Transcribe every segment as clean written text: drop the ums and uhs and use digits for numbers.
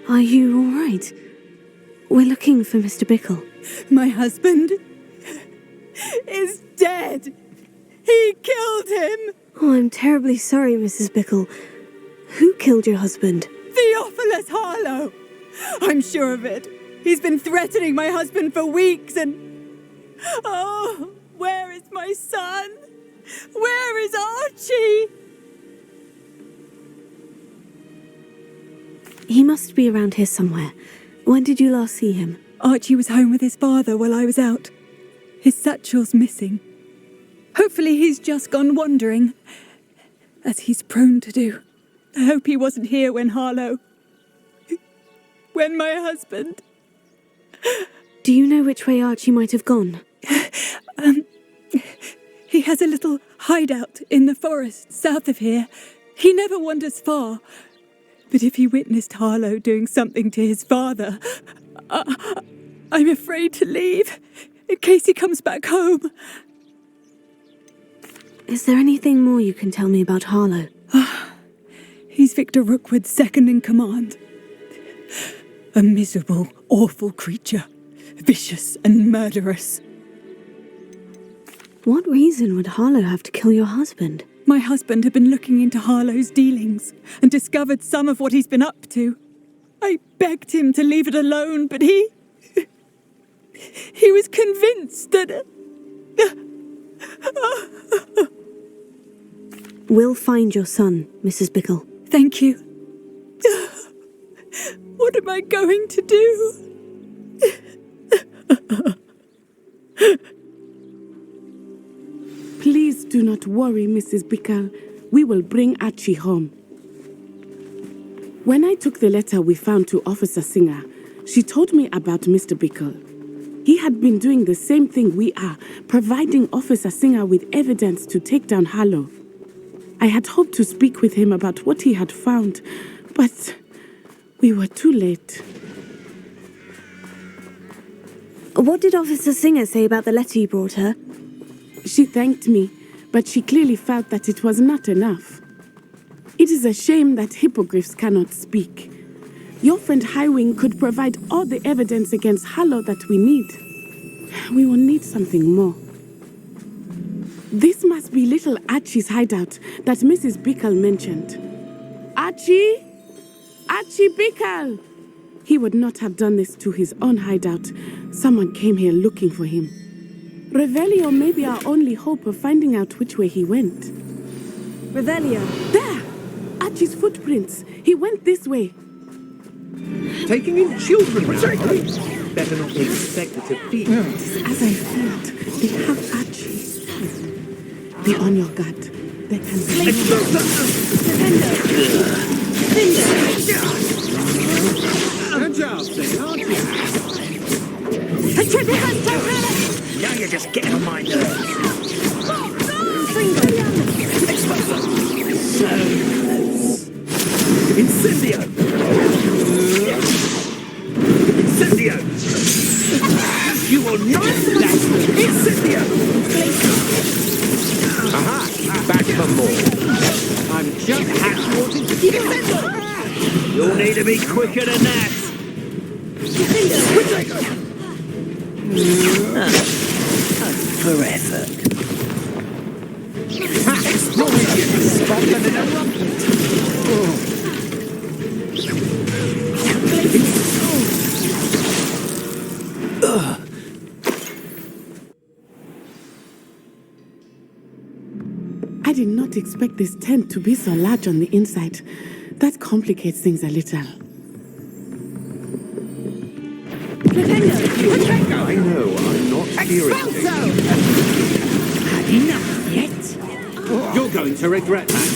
Are you all right? We're looking for Mr. Bickle. My husband is dead. He killed him. Oh, I'm terribly sorry, Mrs. Bickle. Who killed your husband? Theophilus Harlow. I'm sure of it. He's been threatening my husband for weeks and... Oh, where is my son? Where is Archie? He must be around here somewhere. When did you last see him? Archie was home with his father while I was out. His satchel's missing. Hopefully he's just gone wandering, as he's prone to do. I hope he wasn't here when when my husband... Do you know which way Archie might have gone? He has a little hideout in the forest south of here. He never wanders far. But if he witnessed Harlow doing something to his father, I'm afraid to leave, in case he comes back home. Is there anything more you can tell me about Harlow? He's Victor Rookwood's second in command. A miserable, awful creature. Vicious and murderous. What reason would Harlow have to kill your husband? My husband had been looking into Harlow's dealings and discovered some of what he's been up to. I begged him to leave it alone, but he was convinced that... We'll find your son, Mrs. Bickle. Thank you. What am I going to do? Please do not worry, Mrs. Bickle. We will bring Archie home. When I took the letter we found to Officer Singer, she told me about Mr. Bickle. He had been doing the same thing we are, providing Officer Singer with evidence to take down Harlow. I had hoped to speak with him about what he had found, but we were too late. What did Officer Singer say about the letter you brought her? She thanked me, but she clearly felt that it was not enough. It is a shame that hippogriffs cannot speak. Your friend Highwing could provide all the evidence against Harlow that we need. We will need something more. This must be little Archie's hideout that Mrs. Bickle mentioned. Archie? Archie Bickle! He would not have done this to his own hideout. Someone came here looking for him. Revelio may be our only hope of finding out which way he went. Revelio. There! Archie's footprints. He went this way. Taking in children now. Better not be expected to feed. As I feared, they have Archie. Be on your guard. There can be... Good job, St. Archie. Now you're just getting on my nerves. So close. Incendio! Incendio! You will not last! Incendio! Aha! Back for more. I'm just hatchwating. You'll need to be quicker than that. For effort. Scotland in a rocket. I did not expect this tent to be so large on the inside. That complicates things a little. I know, I'm not hearing things. Had enough yet? You're going to regret that.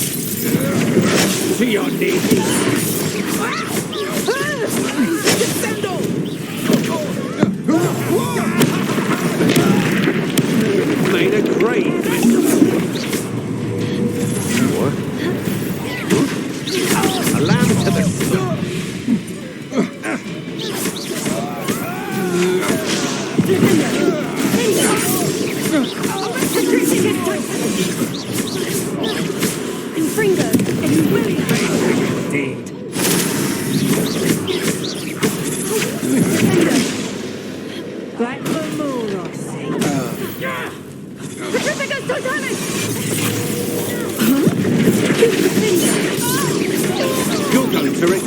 To your knees. Made a grave. A lamb to the sun. Fringo, and William. Indeed.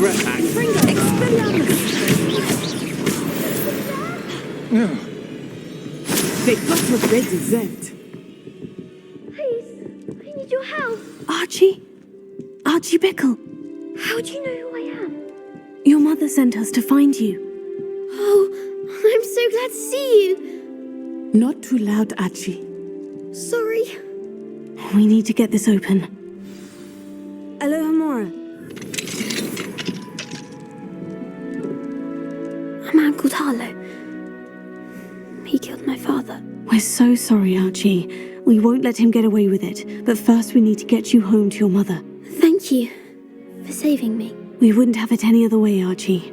attack. They got what they deserved. Please, I need your help. Archie? Archie Bickle, How do you know who I am? your mother sent us to find you. Oh, I'm so glad to see you. Not too loud, Archie. Sorry. We need to get this open. Hello, Hamora. A man called Harlow. He killed my father. We're so sorry, Archie. We won't let him get away with it, but first we need to get you home to your mother. Thank you for saving me. We wouldn't have it any other way, Archie.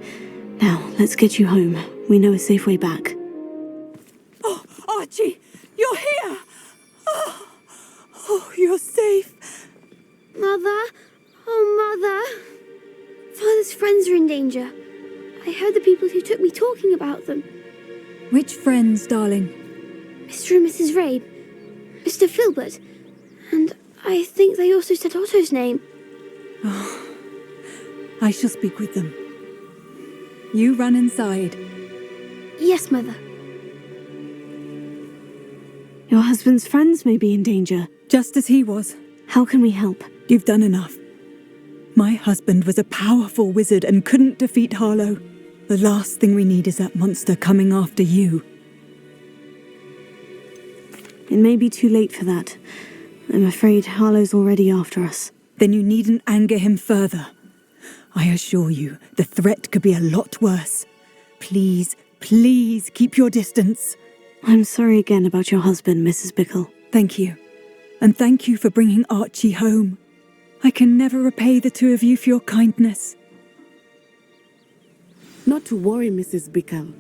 Now, let's get you home. We know a safe way back. Oh, Archie, you're here! Oh, you're safe. Mother? Oh, Mother. Father's friends are in danger. I heard the people who took me talking about them. Which friends, darling? Mr. and Mrs. Rabe, Mr. Filbert, and I think they also said Otto's name. I shall speak with them. You run inside. Yes, Mother. Your husband's friends may be in danger. Just as he was. How can we help? You've done enough. My husband was a powerful wizard and couldn't defeat Harlow. The last thing we need is that monster coming after you. It may be too late for that. I'm afraid Harlow's already after us. Then you needn't anger him further. I assure you, the threat could be a lot worse. Please, please keep your distance. I'm sorry again about your husband, Mrs. Bickle. Thank you. And thank you for bringing Archie home. I can never repay the two of you for your kindness. Not to worry, Mrs. Bickle.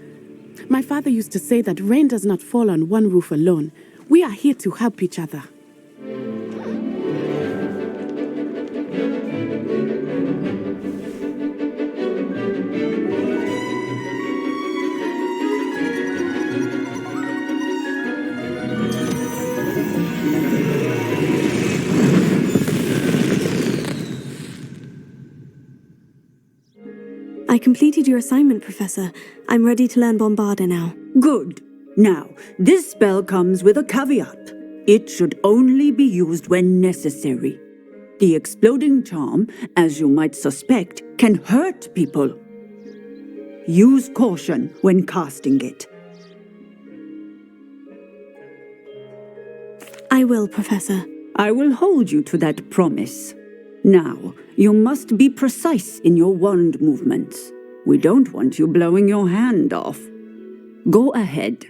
My father used to say that rain does not fall on one roof alone. We are here to help each other. I completed your assignment, Professor. I'm ready to learn Bombarda now. Good. Now, this spell comes with a caveat. It should only be used when necessary. The exploding charm, as you might suspect, can hurt people. Use caution when casting it. I will, Professor. I will hold you to that promise. Now, you must be precise in your wand movements. We don't want you blowing your hand off. Go ahead.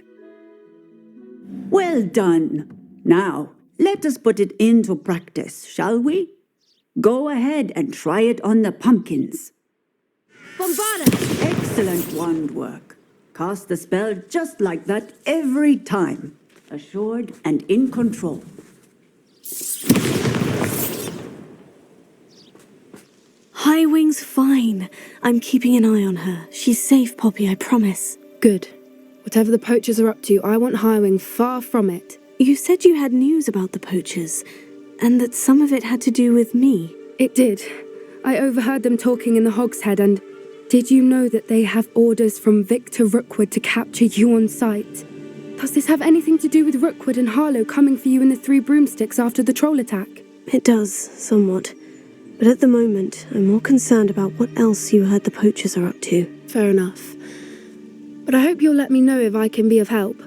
Well done. Now, let us put it into practice, shall we? Go ahead and try it on the pumpkins. Bombarda! Excellent wand work. Cast the spell just like that every time. Assured and in control. High Wing's fine. I'm keeping an eye on her. She's safe, Poppy, I promise. Good. Whatever the poachers are up to, I want Highwing far from it. You said you had news about the poachers, and that some of it had to do with me. It did. I overheard them talking in the Hogshead, and did you know that they have orders from Victor Rookwood to capture you on sight? Does this have anything to do with Rookwood and Harlow coming for you in the Three Broomsticks after the troll attack? It does, somewhat. But at the moment, I'm more concerned about what else you heard the poachers are up to. Fair enough. But I hope you'll let me know if I can be of help,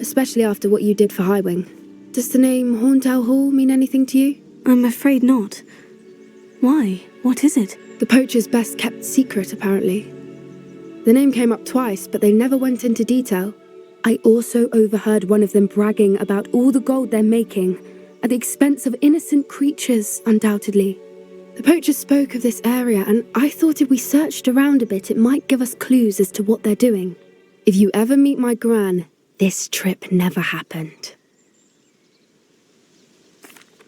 especially after what you did for Highwing. Does the name Horntail Hall mean anything to you? I'm afraid not. Why? What is it? The poachers' best kept secret, apparently. The name came up twice, but they never went into detail. I also overheard one of them bragging about all the gold they're making, at the expense of innocent creatures, undoubtedly. The poachers spoke of this area, and I thought if we searched around a bit, it might give us clues as to what they're doing. If you ever meet my gran, this trip never happened.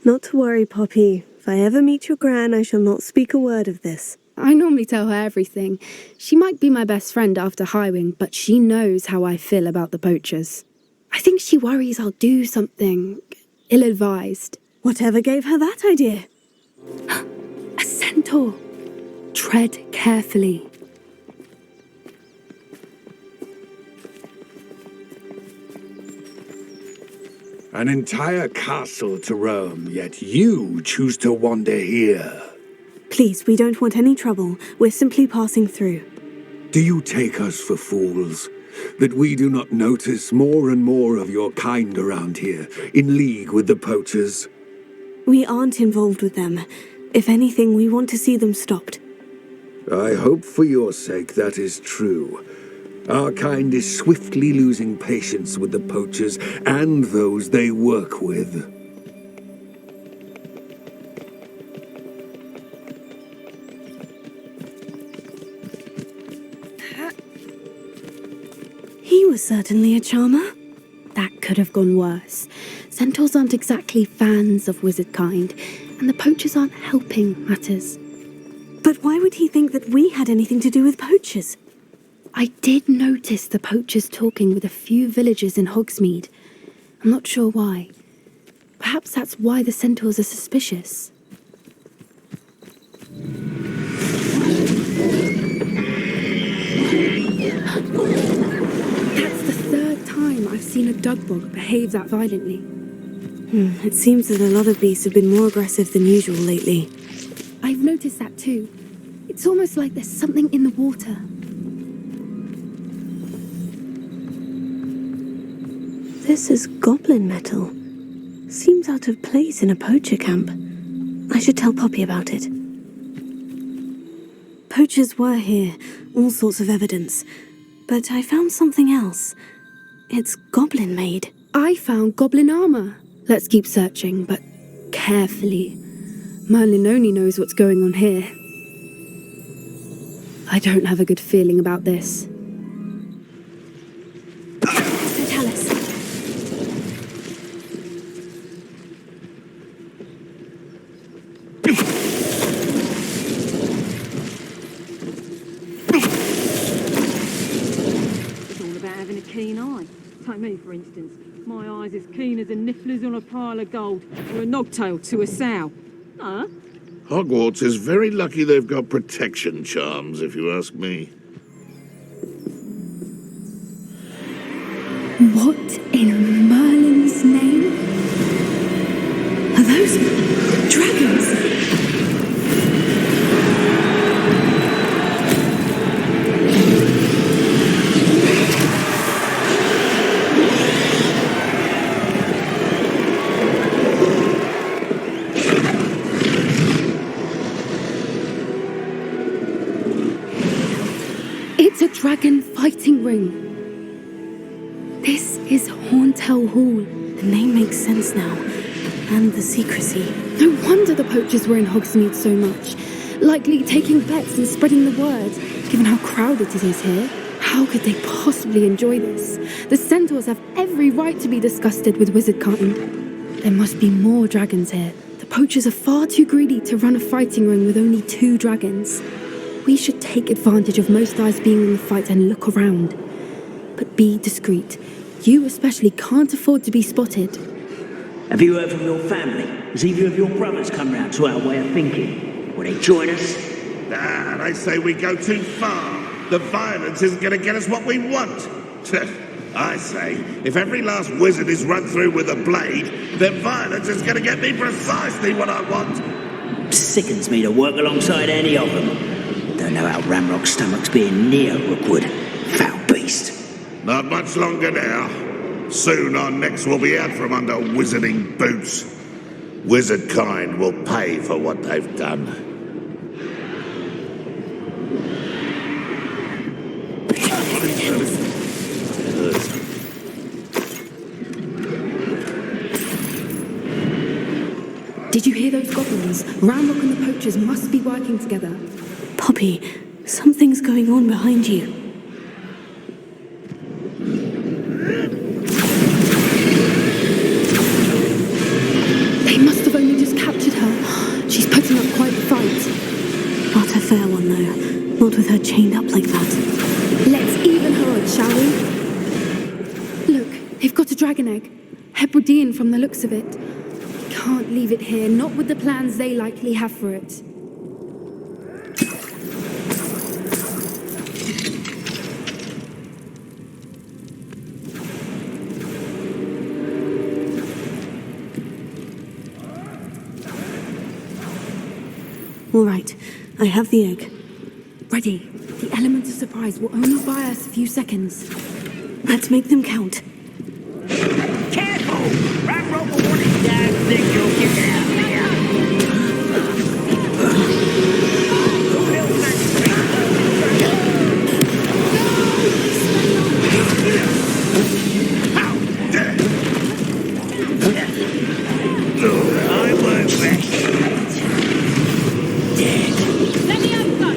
Not to worry, Poppy. If I ever meet your gran, I shall not speak a word of this. I normally tell her everything. She might be my best friend after Highwing, but she knows how I feel about the poachers. I think she worries I'll do something ill-advised. Whatever gave her that idea? A centaur. Tread carefully. An entire castle to roam, yet you choose to wander here. Please, we don't want any trouble. We're simply passing through. Do you take us for fools? That we do not notice more and more of your kind around here, in league with the poachers? We aren't involved with them. If anything, we want to see them stopped. I hope for your sake that is true. Our kind is swiftly losing patience with the poachers and those they work with. He was certainly a charmer. That could have gone worse. Centaurs aren't exactly fans of wizard kind, and the poachers aren't helping matters. But why would he think that we had anything to do with poachers? I did notice the poachers talking with a few villagers in Hogsmeade. I'm not sure why. Perhaps that's why the centaurs are suspicious. That's the third time I've seen a dugbog behave that violently. It seems that a lot of beasts have been more aggressive than usual lately. I've noticed that too. It's almost like there's something in the water. This is goblin metal. Seems out of place in a poacher camp. I should tell Poppy about it. Poachers were here, all sorts of evidence. But I found something else. It's goblin-made. I found goblin armor. Let's keep searching, but carefully. Merlin only knows what's going on here. I don't have a good feeling about this. Tell us. It's all about having a keen eye. Take me, for instance. My eye's as keen as a niffler's on a pile of gold, or a nogtail to a sow. Huh? Hogwarts is very lucky they've got protection charms, if you ask me. What in Merlin's name? Are those dragons? It's a dragon fighting ring. This is Horntail Hall. The name makes sense now. And the secrecy. No wonder the poachers were in Hogsmeade so much. Likely taking bets and spreading the word. Given how crowded it is here, how could they possibly enjoy this? The centaurs have every right to be disgusted with wizard kind. There must be more dragons here. The poachers are far too greedy to run a fighting ring with only 2 dragons. We should take advantage of most eyes being in the fight and look around. But be discreet. You especially can't afford to be spotted. Have you heard from your family? Has either of your brothers come round to our way of thinking? Will they join us? Nah, they say we go too far. The violence isn't going to get us what we want. I say, if every last wizard is run through with a blade, then violence is going to get me precisely what I want. Sickens me to work alongside any of them. Don't know how Ramrock's stomach's being near Rookwood. Foul beast. Not much longer now. Soon our necks will be out from under wizarding boots. Wizard kind will pay for what they've done. Did you hear those goblins? Ramrock and the poachers must be working together. Poppy, something's going on behind you. They must have only just captured her. She's putting up quite the fight. Not a fair one, though. Not with her chained up like that. Let's even her odds, shall we? Look, they've got a dragon egg. Hebridean from the looks of it. Can't leave it here, not with the plans they likely have for it. All right, I have the egg. Ready. The element of surprise will only buy us a few seconds. Let's make them count. Careful! Ramrock will want his dad think you'll get it out here. I won't rest. Dead. Let me have fun.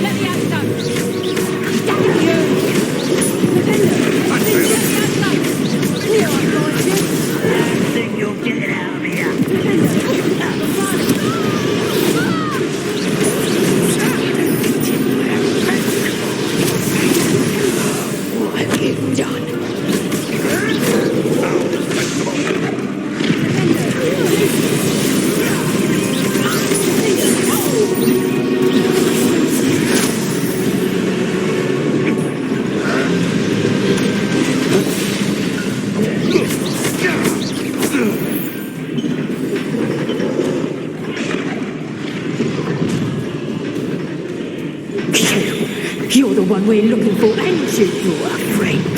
Let me have some. Damn you. I think you'll get it out of here. What have you done? You're the one we're looking for, ain't you, poor friend?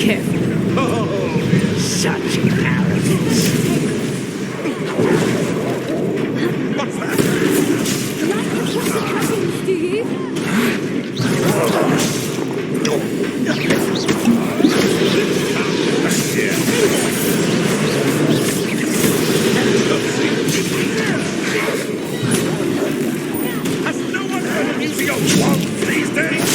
Careful. Oh, such arrogance. What's that? Do you? Has no one heard of using a wand these days?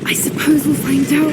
I suppose we'll find out.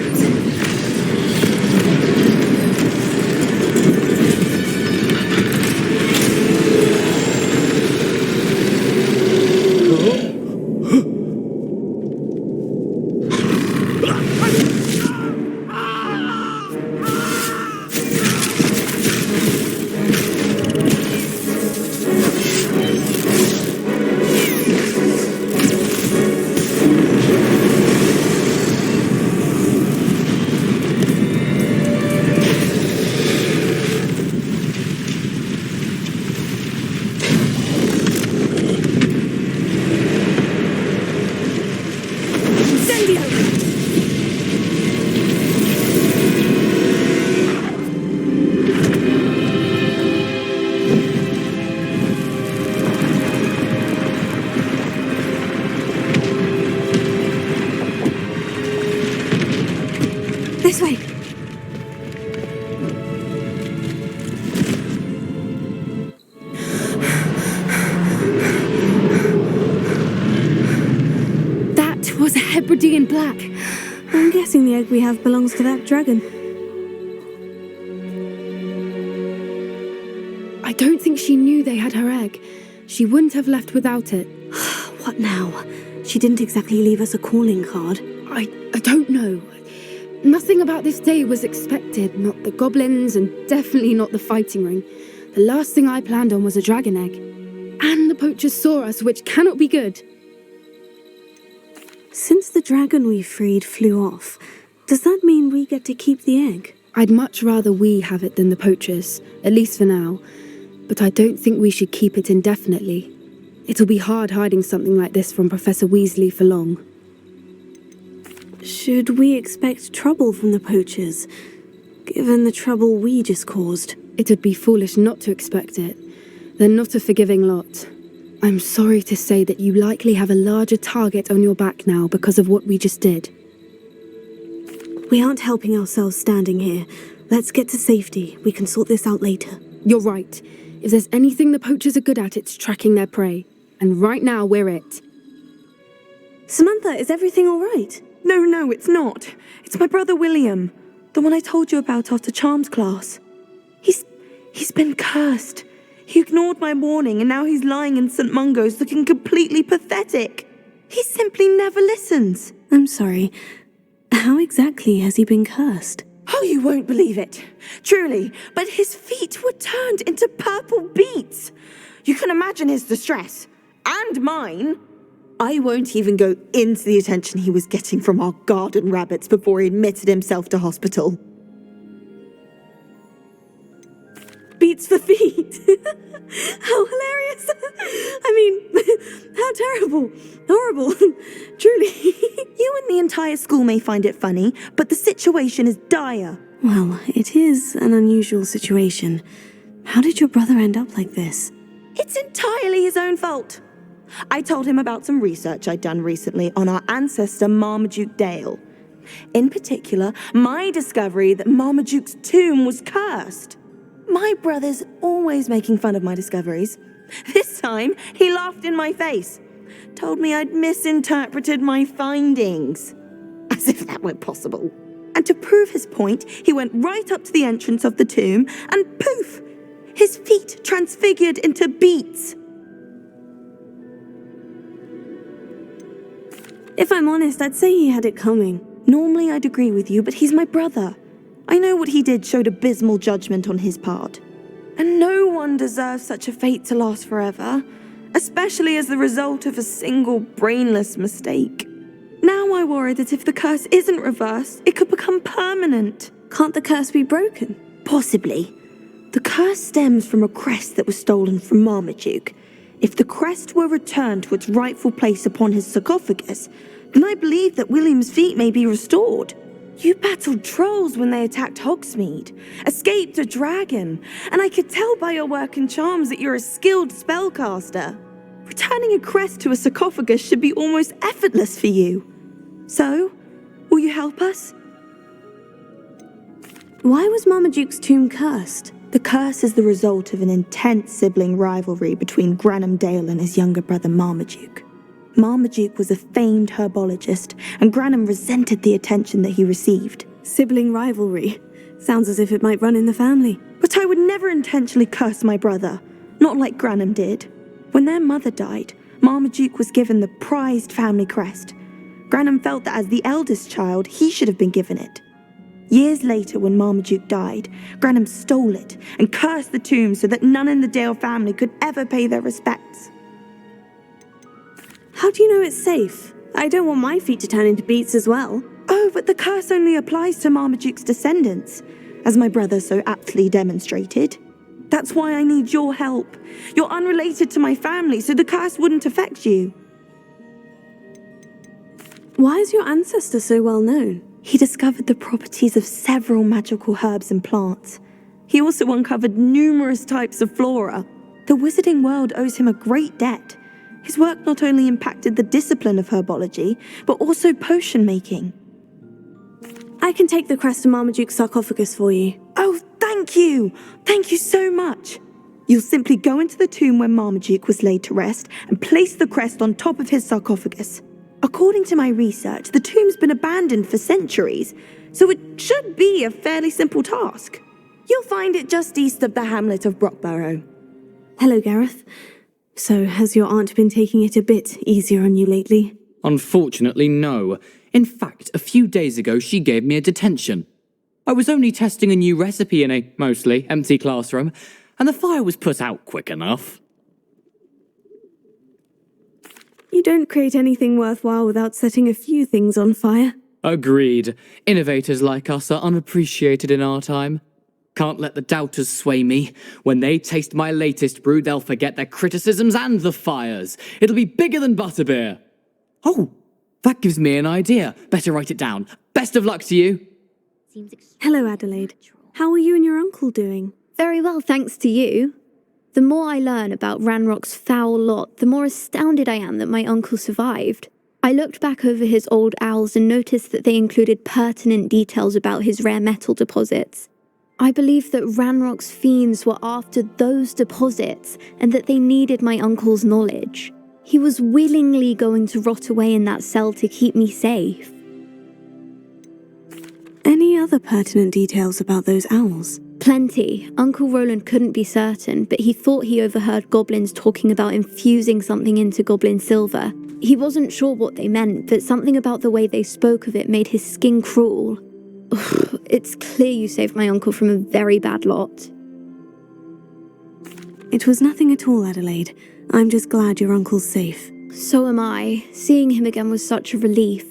Hebridean black. I'm guessing the egg we have belongs to that dragon. I don't think she knew they had her egg. She wouldn't have left without it. What now? She didn't exactly leave us a calling card. I don't know. Nothing about this day was expected. Not the goblins, and definitely not the fighting ring. The last thing I planned on was a dragon egg. And the poachers saw us, which cannot be good. Since the dragon we freed flew off, does that mean we get to keep the egg? I'd much rather we have it than the poachers, at least for now. But I don't think we should keep it indefinitely. It'll be hard hiding something like this from Professor Weasley for long. Should we expect trouble from the poachers, given the trouble we just caused? It'd be foolish not to expect it. They're not a forgiving lot. I'm sorry to say that you likely have a larger target on your back now because of what we just did. We aren't helping ourselves standing here. Let's get to safety. We can sort this out later. You're right. If there's anything the poachers are good at, it's tracking their prey. And right now, we're it. Samantha, is everything all right? No, it's not. It's my brother William, the one I told you about after Charms class. He's been cursed. He ignored my warning, and now he's lying in St. Mungo's looking completely pathetic. He simply never listens. I'm sorry. How exactly has he been cursed? Oh, you won't believe it. Truly, but his feet were turned into purple beets. You can imagine his distress. And mine. I won't even go into the attention he was getting from our garden rabbits before he admitted himself to hospital. Beats for feet. How hilarious. I mean, how terrible. Horrible. Truly. You and the entire school may find it funny, but the situation is dire. Well, it is an unusual situation. How did your brother end up like this? It's entirely his own fault. I told him about some research I'd done recently on our ancestor Marmaduke Dale. In particular, my discovery that Marmaduke's tomb was cursed. My brother's always making fun of my discoveries. This time, he laughed in my face. Told me I'd misinterpreted my findings. As if that were possible. And to prove his point, he went right up to the entrance of the tomb and poof! His feet transfigured into beets. If I'm honest, I'd say he had it coming. Normally I'd agree with you, but he's my brother. I know what he did showed abysmal judgment on his part. And no one deserves such a fate to last forever, especially as the result of a single brainless mistake. Now I worry that if the curse isn't reversed, it could become permanent. Can't the curse be broken? Possibly. The curse stems from a crest that was stolen from Marmaduke. If the crest were returned to its rightful place upon his sarcophagus, then I believe that William's feet may be restored. You battled trolls when they attacked Hogsmeade, escaped a dragon, and I could tell by your work and charms that you're a skilled spellcaster. Returning a crest to a sarcophagus should be almost effortless for you. So, will you help us? Why was Marmaduke's tomb cursed? The curse is the result of an intense sibling rivalry between Granham Dale and his younger brother Marmaduke. Marmaduke was a famed herbologist, and Granham resented the attention that he received. Sibling rivalry. Sounds as if it might run in the family. But I would never intentionally curse my brother, not like Granham did. When their mother died, Marmaduke was given the prized family crest. Granham felt that as the eldest child, he should have been given it. Years later, when Marmaduke died, Granham stole it and cursed the tomb so that none in the Dale family could ever pay their respects. How do you know it's safe? I don't want my feet to turn into beets as well. Oh, but the curse only applies to Marmaduke's descendants, as my brother so aptly demonstrated. That's why I need your help. You're unrelated to my family, so the curse wouldn't affect you. Why is your ancestor so well known? He discovered the properties of several magical herbs and plants. He also uncovered numerous types of flora. The wizarding world owes him a great debt. His work not only impacted the discipline of herbology, but also potion making. I can take the crest to Marmaduke's sarcophagus for you. Oh, thank you! Thank you so much! You'll simply go into the tomb where Marmaduke was laid to rest and place the crest on top of his sarcophagus. According to my research, the tomb's been abandoned for centuries, so it should be a fairly simple task. You'll find it just east of the hamlet of Brockborough. Hello, Gareth. So, has your aunt been taking it a bit easier on you lately? Unfortunately, no. In fact, a few days ago she gave me a detention. I was only testing a new recipe in a mostly empty classroom, and the fire was put out quick enough. You don't create anything worthwhile without setting a few things on fire. Agreed. Innovators like us are unappreciated in our time. Can't let the doubters sway me. When they taste my latest brew, they'll forget their criticisms and the fires. It'll be bigger than butterbeer. Oh, that gives me an idea. Better write it down. Best of luck to you. Hello, Adelaide. How are you and your uncle doing? Very well, thanks to you. The more I learn about Ranrock's foul lot, the more astounded I am that my uncle survived. I looked back over his old owls and noticed that they included pertinent details about his rare metal deposits. I believe that Ranrock's fiends were after those deposits and that they needed my uncle's knowledge. He was willingly going to rot away in that cell to keep me safe. Any other pertinent details about those owls? Plenty. Uncle Roland couldn't be certain, but he thought he overheard goblins talking about infusing something into goblin silver. He wasn't sure what they meant, but something about the way they spoke of it made his skin crawl. It's clear you saved my uncle from a very bad lot. It was nothing at all, Adelaide. I'm just glad your uncle's safe. So am I. Seeing him again was such a relief.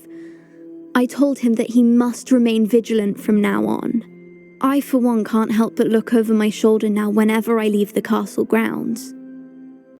I told him that he must remain vigilant from now on. I, for one, can't help but look over my shoulder now whenever I leave the castle grounds.